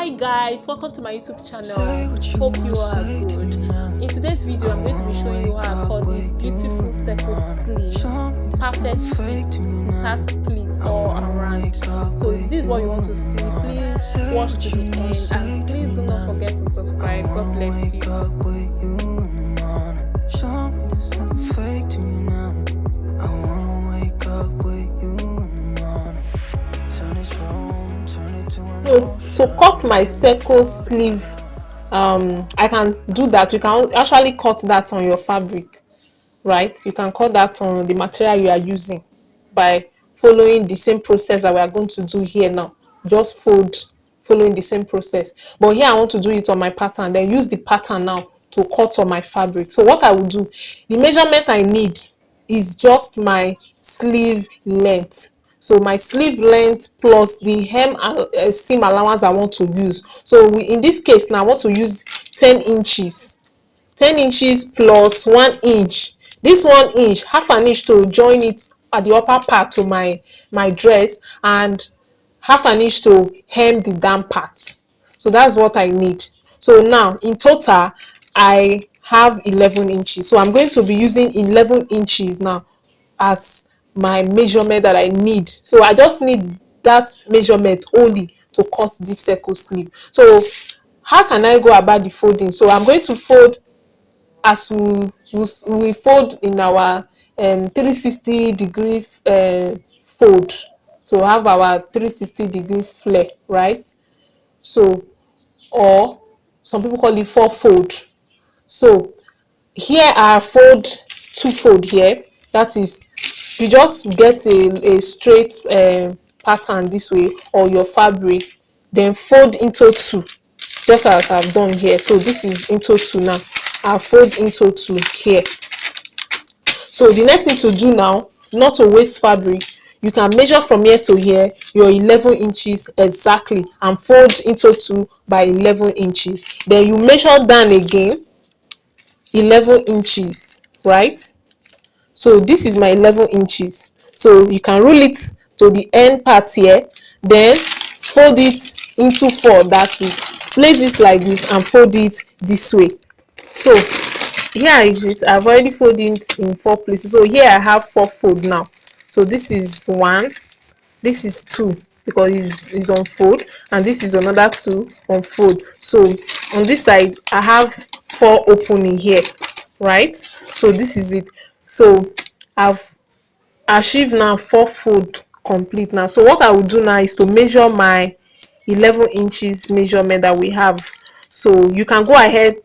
Hi guys, welcome to my YouTube channel. Hope you are good. In today's video, I'm going to be showing you how I cut this beautiful circle sleeve, perfect fit, without splits all around. So if this is what you want to see, please watch to the end and please do not forget to subscribe. God bless you. So to cut my circle sleeve, I can do that. You can actually cut that on your fabric, right? You can cut that on the material you are using by following the same process that we are going to do here now. Just following the same process, but here I want to do it on my pattern, then use the pattern now to cut on my fabric. So what I will do, the measurement I need is just my sleeve length. So my sleeve length plus the hem seam allowance I want to use. So in this case now I want to use 10 inches 10 inches plus 1 inch. This 1 inch, half an inch to join it at the upper part to my dress, and half an inch to hem the down part. So that's what I need. So now in total I have 11 inches. So I'm going to be using 11 inches now as my measurement that I need. So I just need that measurement only to cut this circle sleeve. So how can I go about the folding? So I'm going to fold as we fold in our 360-degree fold. So we have our 360-degree flare, right? So, or some people call it 4-fold. So here I fold 2-fold here. That is, you just get a straight pattern this way, or your fabric, then fold into 2, just as I've done here. So this is into 2 now. I'll fold into 2 here. So the next thing to do now, not to waste fabric, you can measure from here to here your 11 inches exactly and fold into 2 by 11 inches. Then you measure down again 11 inches, right? So this is my 11 inches. So you can rule it to the end part here, then fold it into 4. That is, place this like this and fold it this way. So here is it. I've already folded it in 4 places. So here I have 4 fold now. So this is 1, this is 2 because it's on fold, and this is another 2 on fold. So on this side I have 4 opening here, right? So this is it. So I've achieved now 4 fold complete now. So what I will do now is to measure my 11 inches measurement that we have. So you can go ahead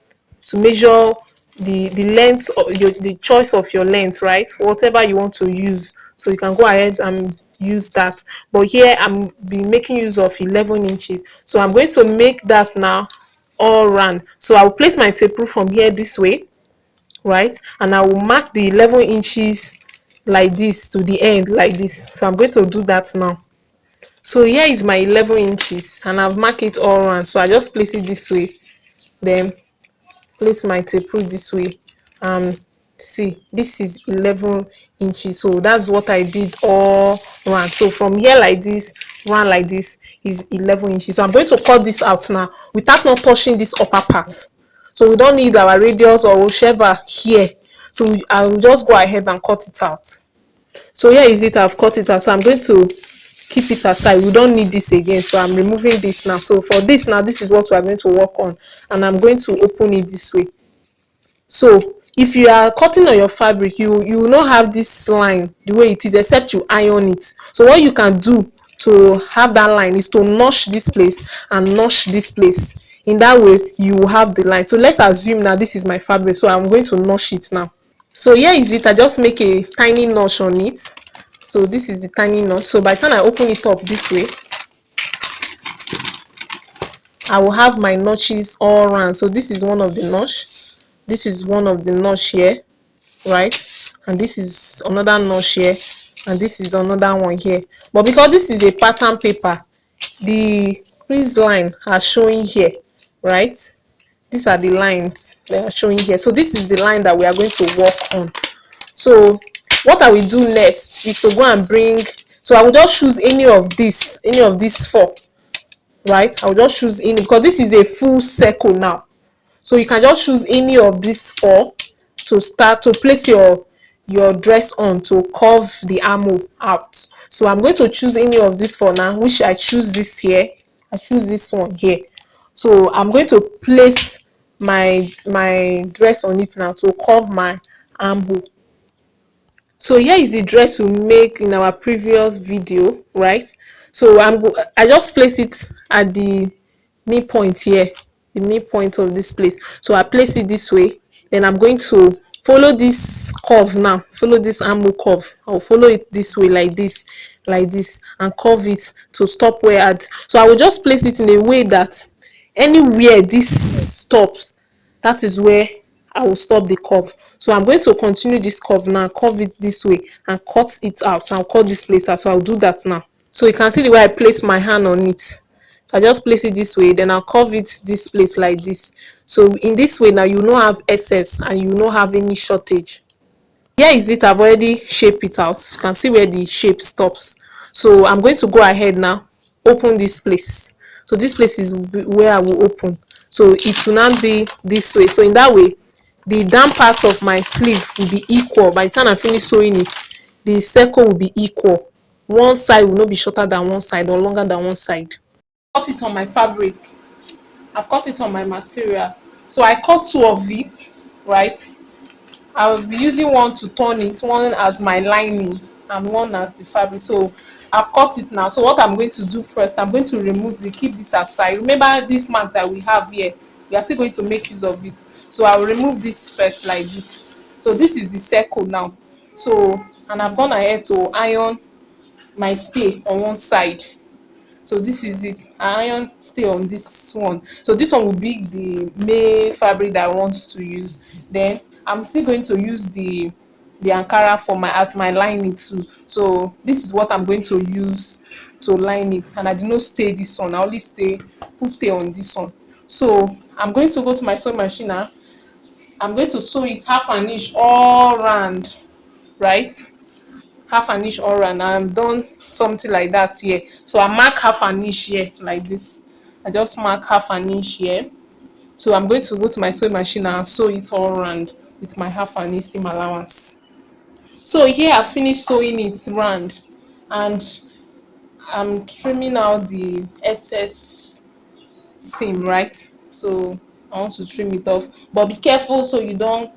to measure the length of the choice of your length, right? Whatever you want to use. So you can go ahead and use that. But here I'm making use of 11 inches. So I'm going to make that now all round. So I'll place my tape rule from here this way, right? And I will mark the 11 inches like this to the end like this. So I'm going to do that now. So here is my 11 inches and I've marked it all around. So I just place it this way, then place my tape rule this way. See, this is 11 inches. So that's what I did all around. So from here like this, round like this is 11 inches. So I'm going to cut this out now without not touching this upper part. So we don't need our radius or whichever here. So I will just go ahead and cut it out. So here is it. I've cut it out. So I'm going to keep it aside. We don't need this again. So I'm removing this now. So for this now, this is what we are going to work on, and I'm going to open it this way. So if you are cutting on your fabric, you will not have this line the way it is, except you iron it. So what you can do to have that line is to notch this place and notch this place. In that way you will have the line. So let's assume now this is my fabric, so I'm going to notch it now. So here is it. I just make a tiny notch on it. So this is the tiny notch. So by the time I open it up this way, I will have my notches all around. So this is one of the notch, this is one of the notch here, right? And this is another notch here, and this is another one here. But because this is a pattern paper, the crease line are showing here, right? These are the lines they are showing here. So this is the line that we are going to work on. So what I will do next is to go and bring, so I will just choose any of these 4, right? I'll just choose any, because this is a full circle now. So you can just choose any of these four to start to place your dress on to curve the armhole out. So I'm going to choose any of these for now, which I choose this here. I choose this one here. So I'm going to place my dress on it now to curve my armhole. So here is the dress we make in our previous video, right? So I just place it at the midpoint here, the midpoint of this place. So I place it this way. Then I'm going to follow this curve now. Follow this armhole curve. I'll follow it this way, like this, and curve it to stop where at. So I will just place it in a way that anywhere this stops, that is where I will stop the curve. So I'm going to continue this curve now, curve it this way and cut it out. I'll cut this place out. So I'll do that now. So you can see the way I place my hand on it. So I just place it this way, then I'll curve it this place like this. So in this way now, you don't have excess and you don't have any shortage. Here is it. I've already shaped it out. You can see where the shape stops. So I'm going to go ahead now, open this place. So this place is where I will open. So it will not be this way. So in that way, the down part of my sleeve will be equal. By the time I finish sewing it, the circle will be equal. One side will not be shorter than one side or longer than one side. Cut it on my fabric. I've cut it on my material. So I cut two of it, right? I'll be using one to turn it, one as my lining and one as the fabric. So I've cut it now. So what I'm going to do first, I'm going to keep this aside. Remember this mark that we have here, we are still going to make use of it. So I'll remove this first like this. So this is the circle now. So, and I've gone ahead to iron my stay on one side. So this is it. I iron stay on this one. So this one will be the main fabric that I want to use. Then I'm still going to use the Ankara for my as my lining too. So this is what I'm going to use to line it. And I did not stay this one. I only stay on this one. So I'm going to go to my sewing machine now. I'm going to sew it half an inch all round, right? Half an inch all round. I'm done something like that here. So I mark half an inch here like this. I just mark half an inch here. So I'm going to go to my sewing machine and sew it all round with my half an inch seam allowance. So here I finished sewing it round and I'm trimming out the excess seam, right? So I want to trim it off, but be careful so you don't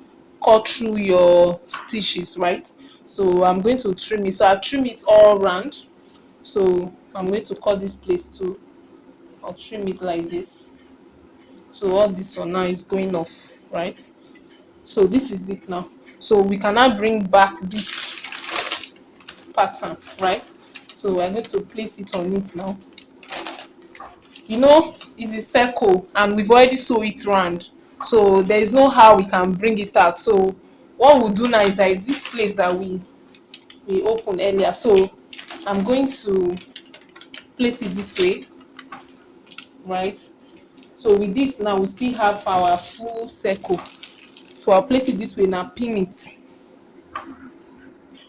cut through your stitches, right? So I'm going to trim it. So I trim it all round. So I'm going to cut this place too. I'll trim it like this. So all this one now is going off, right? So this is it now. So we can now bring back this pattern, right? So I'm going to place it on it now. You know, it's a circle and we've already sew it round, so there is no how we can bring it out. So what we'll do now is like this place that we opened earlier. So I'm going to place it this way, right? So with this now we still have our full circle. So I'll place it this way now, pin it.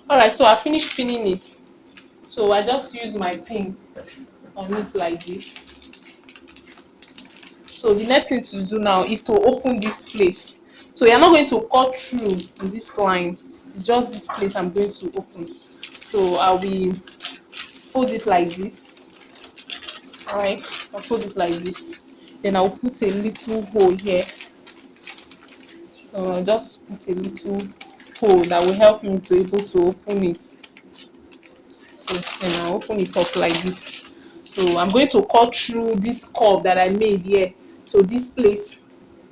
All right, so I finished pinning it. So I just use my pin on it like this. So the next thing to do now is to open this place. So you're not going to cut through this line. It's just this place I'm going to open. So I'll be fold it like this. All right, I'll fold it like this. Then I'll put a little hole here. So I'll just put a little hole that will help me to able to open it. So then I'll open it up like this. So I'm going to cut through this curve that I made here. So this place,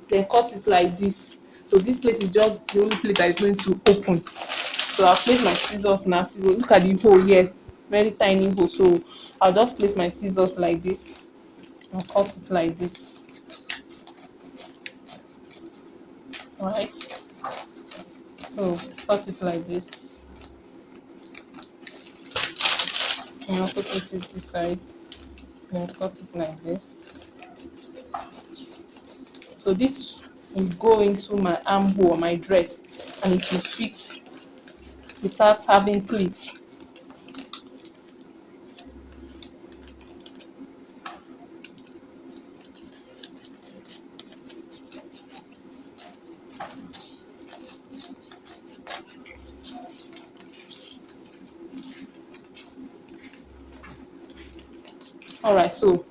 then cut it like this. So this place is just the only place that is going to open. So I'll place my scissors now. So look at the hole here, very tiny hole. So I'll just place my scissors like this and cut it like this. All right. So cut it like this. And I'll put it this side. Then cut it like this. So this will go into my armhole or my dress and it will fit without having pleats. All right, so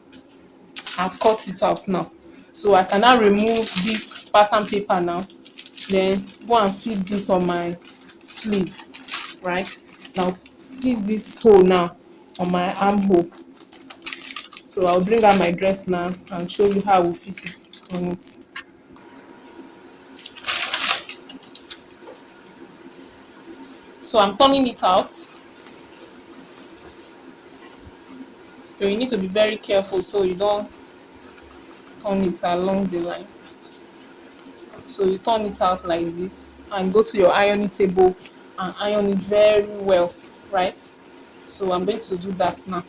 I've cut it out now. So I can now remove this pattern paper now. Then go and fit this on my sleeve, right? Now fit this hole now on my armhole. So I'll bring out my dress now and show you how I will fit it on it. So I'm turning it out. So you need to be very careful so you don't turn it along the line. So you turn it out like this and go to your ironing table and iron it very well, right? So I'm going to do that now.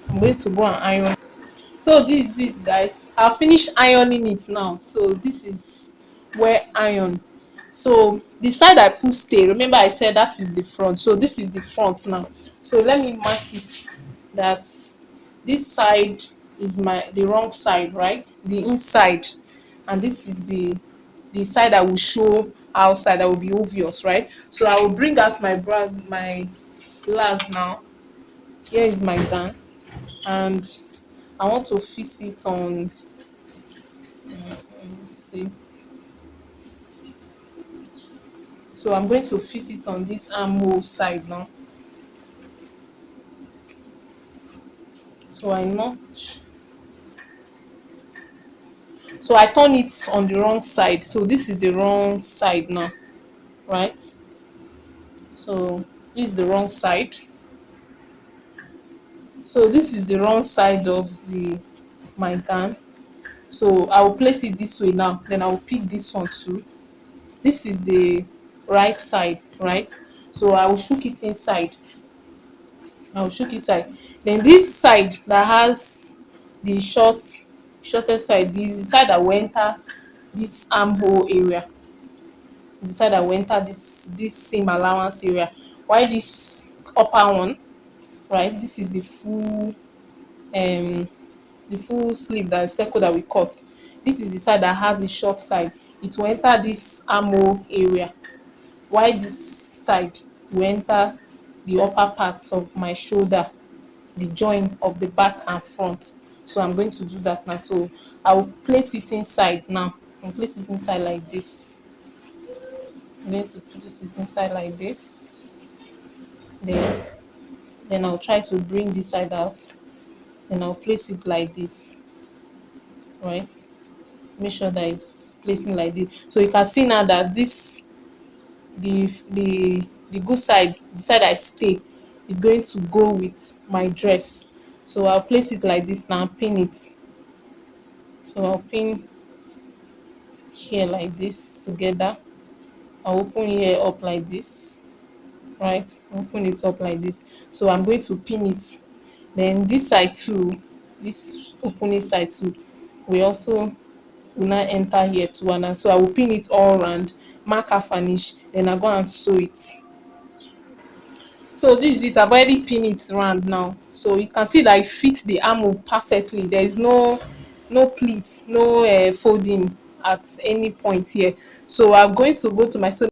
I'm going to go and iron. So this is it, guys. I've finished ironing it now. So this is where iron. So the side I put stay, remember I said that is the front. So this is the front now. So let me mark it that this side is the wrong side, right? The inside, and this is the side that will show outside, that will be obvious, right? So I will bring out my brass, my glass now. Here is my gun, and I want to fix it on. Let me see. So I'm going to fix it on this armhole side now. So I notch. So I turn it on the wrong side. So this is the wrong side now, right? So this is the wrong side. So this is the wrong side of the my gun. So I will place it this way now. Then I will pick this one too. This is the right side, right? So I will shook it inside. I will shook it inside. Then this side that has the shortest side, this side that will enter this armhole area. The side that will enter this seam allowance area. While this upper one, right? This is the full sleeve, that circle that we cut. This is the side that has the short side. It will enter this armhole area, while this side will enter the upper part of my shoulder, the join of the back and front. So I'm going to do that now. So I will place it inside now. I'll place it inside like this. I'm going to put it inside like this. Then I'll try to bring this side out. Then I'll place it like this, right? Make sure that it's placing like this. So you can see now that this the good side, the side I stay, is going to go with my dress. So I'll place it like this now, pin it. So I'll pin here like this together. I'll open here up like this, right? Open it up like this. So I'm going to pin it. Then this side too, this opening side too, we also will now enter here too, and so I will pin it all around, mark her finish, then I go and sew it. So this is it. I've already pinned it round now, so you can see that it fits the armhole perfectly. There is no pleat, no folding at any point here. So I'm going to go to my sewing